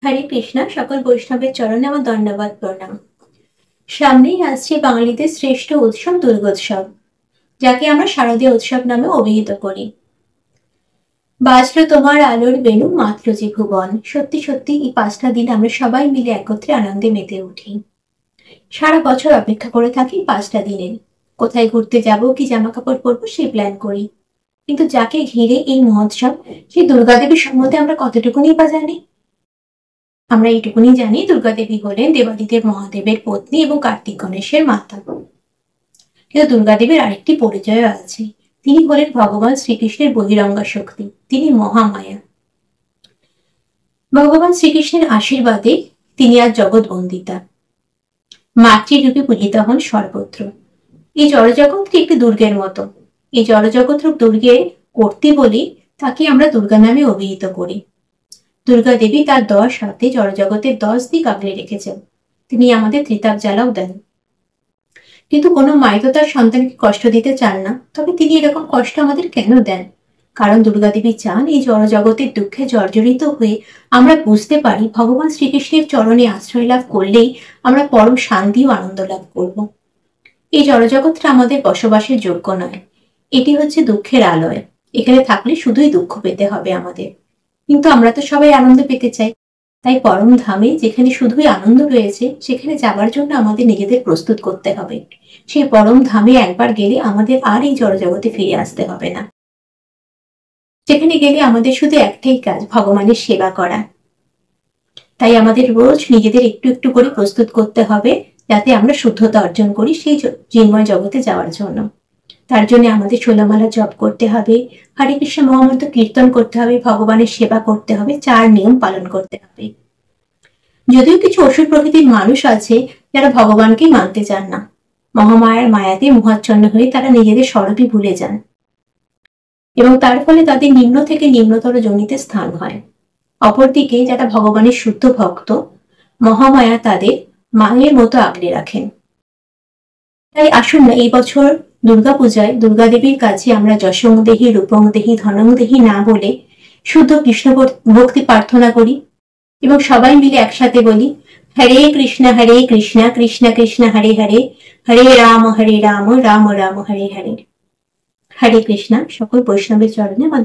হরে কৃষ্ণা। সকল বৈষ্ণবের চরণে আমার দণ্ডবাদ প্রণাম। সামনেই আসছে বাঙালিদের শ্রেষ্ঠ উৎসব দুর্গোৎসব, যাকে আমরা শারদীয় উৎসব নামে অভিহিত করি। বাজলো তোমার আলোর বেণু মাত্র যে ভুবন। সত্যি সত্যি এই 5টা দিন আমরা সবাই মিলে একত্রে আনন্দে মেতে উঠি। সারা বছর অপেক্ষা করে থাকি 5টা দিনের। কোথায় ঘুরতে যাব, কি জামা কাপড় পরবো সেই প্ল্যান করি। কিন্তু যাকে ঘিরে এই মহোৎসব, সেই দুর্গাদেবীর সম্বন্ধে আমরা কতটুকুনি বা জানি? আমরা এইটুকুনি জানি দুর্গা দেবী হলেন দেবাদিদেব মহাদেবের পত্নী এবং কার্তিক গণেশের মাতা। কিন্তু দুর্গা দেবীর আরেকটি পরিচয় আছে। তিনি হলেন ভগবান শ্রীকৃষ্ণের বহিরঙ্গা শক্তি, তিনি মহামায়া। ভগবান শ্রীকৃষ্ণের আশীর্বাদে তিনি আজ জগৎ বন্দিতা, মাতৃরূপে পূজিত হন সর্বত্র। এই জড়জগৎটি একটি দুর্গের মতো। এই জড়জগৎ রূপ দুর্গের কর্ত্রী বলি তাকে আমরা দুর্গা নামে অভিহিত করি। দুর্গা দেবী তার 10 হাতে জড়জগতের 10 দিক আগলে রেখেছেন। তিনি আমাদের ত্রিতাপ জ্বালাও দেন। কিন্তু কোনো মাই তো তার সন্তানকে কষ্ট দিতে চান না, তবে তিনি এরকম কষ্ট আমাদের কেন দেন? কারণ দুর্গা দেবী চান এই জড়জগতের দুঃখে জর্জরিত হয়ে আমরা বুঝতে পারি ভগবান শ্রীকৃষ্ণের চরণে আশ্রয় লাভ করলেই আমরা পরম শান্তি ও আনন্দ লাভ করব। এই জড়জগৎটা আমাদের বসবাসের যোগ্য নয়। এটি হচ্ছে দুঃখের আলয়। এখানে থাকলে শুধুই দুঃখ পেতে হবে আমাদের। কিন্তু আমরা তো সবাই আনন্দ পেতে চাই। তাই পরম ধামে যেখানে শুধুই আনন্দ রয়েছে, সেখানে যাবার জন্য আমাদের নিজেদের প্রস্তুত করতে হবে। সেই পরম ধামে একবার গেলে আমাদের আর এই জড়জগতে ফিরে আসতে হবে না। সেখানে গেলে আমাদের শুধু একটাই কাজ, ভগবানের সেবা করা। তাই আমাদের রোজ নিজেদের একটু একটু করে প্রস্তুত করতে হবে, যাতে আমরা শুদ্ধতা অর্জন করি সেই চিন্ময় জগতে যাওয়ার জন্য। তার জন্য আমাদের 16 মালা জপ করতে হবে, হরে কৃষ্ণ মহামন্ত্র কীর্তন করতে হবে, ভগবানের সেবা করতে হবে, 4 নিয়ম পালন করতে হবে। যদিও কিছু অসুর প্রকৃতির মানুষ আছে যারা ভগবানকে মানতে চান না, মহামায়ার মায়াতে মোহাচ্ছন্ন হয়ে তারা নিজেদের স্বরূপই ভুলে যান এবং তার ফলে তাদের নিম্ন থেকে নিম্নতর যোনিতে স্থান হয়। অপরদিকে যারা ভগবানের শুদ্ধ ভক্ত, মহামায়া তাদের মায়ের মতো আগলে রাখেন। তাই আসুন না, এই বছর দুর্গাপূজায় দুর্গা দেবীর কাছে আমরা যশং দেহি, রূপং দেহি, ধনং দেহি না বলে শুদ্ধ কৃষ্ণ ভক্তি প্রার্থনা করি এবং সবাই মিলে একসাথে বলি, হরে কৃষ্ণ কৃষ্ণ কৃষ্ণ হরে হরে, হরে রাম রাম রাম হরে হরে। হরে কৃষ্ণ। সকল বৈষ্ণবের চরণে আমার